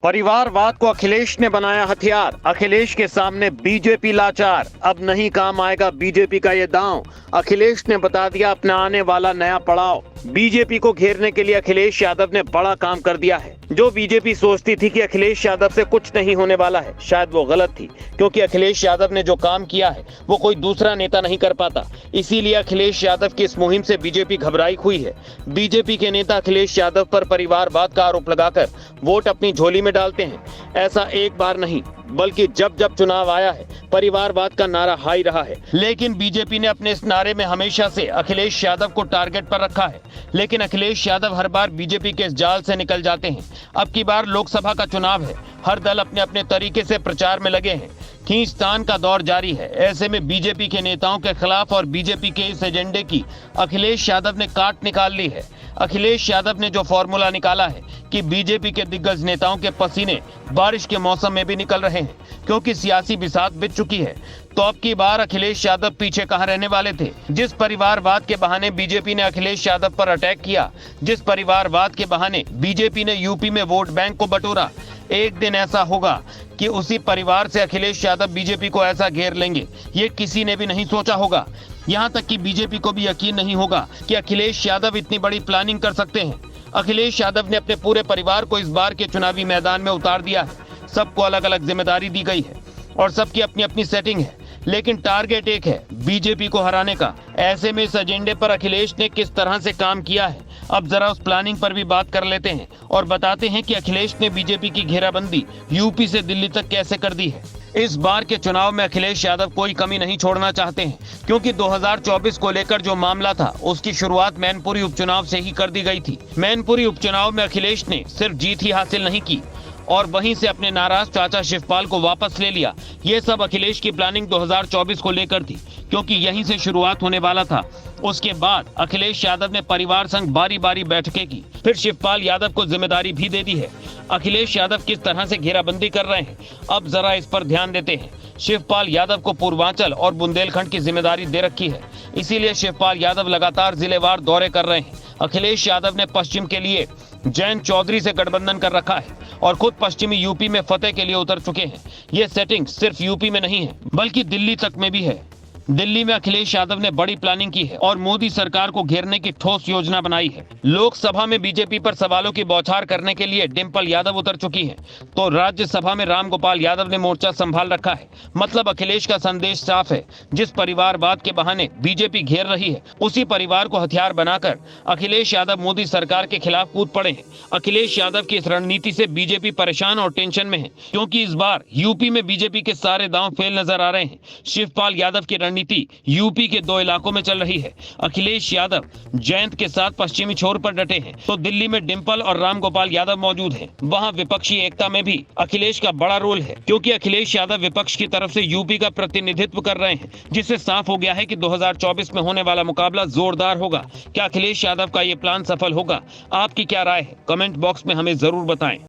परिवारवाद को अखिलेश ने बनाया हथियार। अखिलेश के सामने बीजेपी लाचार। अब नहीं काम आएगा बीजेपी का ये दांव। अखिलेश ने बता दिया अपना आने वाला नया पड़ाव। बीजेपी को घेरने के लिए अखिलेश यादव ने बड़ा काम कर दिया है। जो बीजेपी सोचती थी कि अखिलेश यादव से कुछ नहीं होने वाला है, शायद वो गलत थी, क्योंकि अखिलेश यादव ने जो काम किया है वो कोई दूसरा नेता नहीं कर पाता। इसीलिए अखिलेश यादव की इस मुहिम से बीजेपी घबराई हुई है। बीजेपी के नेता अखिलेश यादव पर परिवारवाद का आरोप लगाकर वोट अपनी झोली में डालते हैं। ऐसा एक बार नहीं बल्कि जब जब चुनाव आया है परिवारवाद का नारा हाई रहा है। लेकिन बीजेपी ने अपने इस नारे में हमेशा से अखिलेश यादव को टारगेट पर रखा है। लेकिन अखिलेश यादव हर बार बीजेपी के इस जाल से निकल जाते हैं। अब की बार लोकसभा का चुनाव है, हर दल अपने अपने तरीके से प्रचार में लगे हैं। खींचतान का दौर जारी है। ऐसे में बीजेपी के नेताओं के खिलाफ और बीजेपी के इस एजेंडे की अखिलेश यादव ने काट निकाल ली है। अखिलेश यादव ने जो फॉर्मूला निकाला है कि बीजेपी के दिग्गज नेताओं के पसीने बारिश के मौसम में भी निकल रहे हैं, क्योंकि सियासी बिसात बिछ चुकी है। तो अब की बार अखिलेश यादव पीछे कहां रहने वाले थे। जिस परिवारवाद के बहाने बीजेपी ने अखिलेश यादव पर अटैक किया, जिस परिवारवाद के बहाने बीजेपी ने यूपी में वोट बैंक को बटोरा, एक दिन ऐसा होगा कि उसी परिवार से अखिलेश यादव बीजेपी को ऐसा घेर लेंगे, ये किसी ने भी नहीं सोचा होगा। यहाँ तक कि बीजेपी को भी यकीन नहीं होगा कि अखिलेश यादव इतनी बड़ी प्लानिंग कर सकते हैं। अखिलेश यादव ने अपने पूरे परिवार को इस बार के चुनावी मैदान में उतार दिया है। सबको अलग अलग जिम्मेदारी दी गई है और सबकी अपनी अपनी सेटिंग है, लेकिन टारगेट एक है, बीजेपी को हराने का। ऐसे में इस एजेंडे पर अखिलेश ने किस तरह से काम किया है, अब जरा उस प्लानिंग पर भी बात कर लेते हैं और बताते हैं कि अखिलेश ने बीजेपी की घेराबंदी यूपी से दिल्ली तक कैसे कर दी है। इस बार के चुनाव में अखिलेश यादव कोई कमी नहीं छोड़ना चाहते हैं, क्योंकि 2024 को लेकर जो मामला था उसकी शुरुआत मैनपुरी उपचुनाव से ही कर दी गई थी। मैनपुरी उपचुनाव में अखिलेश ने सिर्फ जीत ही हासिल नहीं की और वहीं से अपने नाराज चाचा शिवपाल को वापस ले लिया। ये सब अखिलेश की प्लानिंग 2024 को लेकर थी, क्योंकि यहीं से शुरुआत होने वाला था। उसके बाद अखिलेश यादव ने परिवार संग बारी बारी बैठकें की, फिर शिवपाल यादव को जिम्मेदारी भी दे दी है। अखिलेश यादव किस तरह से घेराबंदी कर रहे हैं, अब जरा इस पर ध्यान देते हैं। शिवपाल यादव को पूर्वांचल और बुंदेलखंड की जिम्मेदारी दे रखी है, इसीलिए शिवपाल यादव लगातार जिलेवार दौरे कर रहे हैं। अखिलेश यादव ने पश्चिम के लिए जयंत चौधरी से गठबंधन कर रखा है और खुद पश्चिमी यूपी में फतेह के लिए उतर चुके हैं। ये सेटिंग सिर्फ यूपी में नहीं है बल्कि दिल्ली तक में भी है। दिल्ली में अखिलेश यादव ने बड़ी प्लानिंग की है और मोदी सरकार को घेरने की ठोस योजना बनाई है। लोकसभा में बीजेपी पर सवालों की बौछार करने के लिए डिम्पल यादव उतर चुकी हैं, तो राज्यसभा में रामगोपाल यादव ने मोर्चा संभाल रखा है। मतलब अखिलेश का संदेश साफ है, जिस परिवारवाद के बहाने बीजेपी घेर रही है उसी परिवार को हथियार बनाकर अखिलेश यादव मोदी सरकार के खिलाफ कूद पड़े हैं। अखिलेश यादव की इस रणनीति से बीजेपी परेशान और टेंशन में है, क्योंकि इस बार यूपी में बीजेपी के सारे दांव फेल नजर आ रहे हैं। शिवपाल यादव की रणनीति यूपी के 2 इलाकों में चल रही है। अखिलेश यादव जयंत के साथ पश्चिमी छोर पर डटे हैं, तो दिल्ली में डिम्पल और रामगोपाल यादव मौजूद हैं। वहां विपक्षी एकता में भी अखिलेश का बड़ा रोल है, क्योंकि अखिलेश यादव विपक्ष की तरफ से यूपी का प्रतिनिधित्व कर रहे हैं, जिससे साफ हो गया है कि 2024 में होने वाला मुकाबला जोरदार होगा। क्या अखिलेश यादव का ये प्लान सफल होगा? आपकी क्या राय है? कमेंट बॉक्स में हमें जरूर बताएं।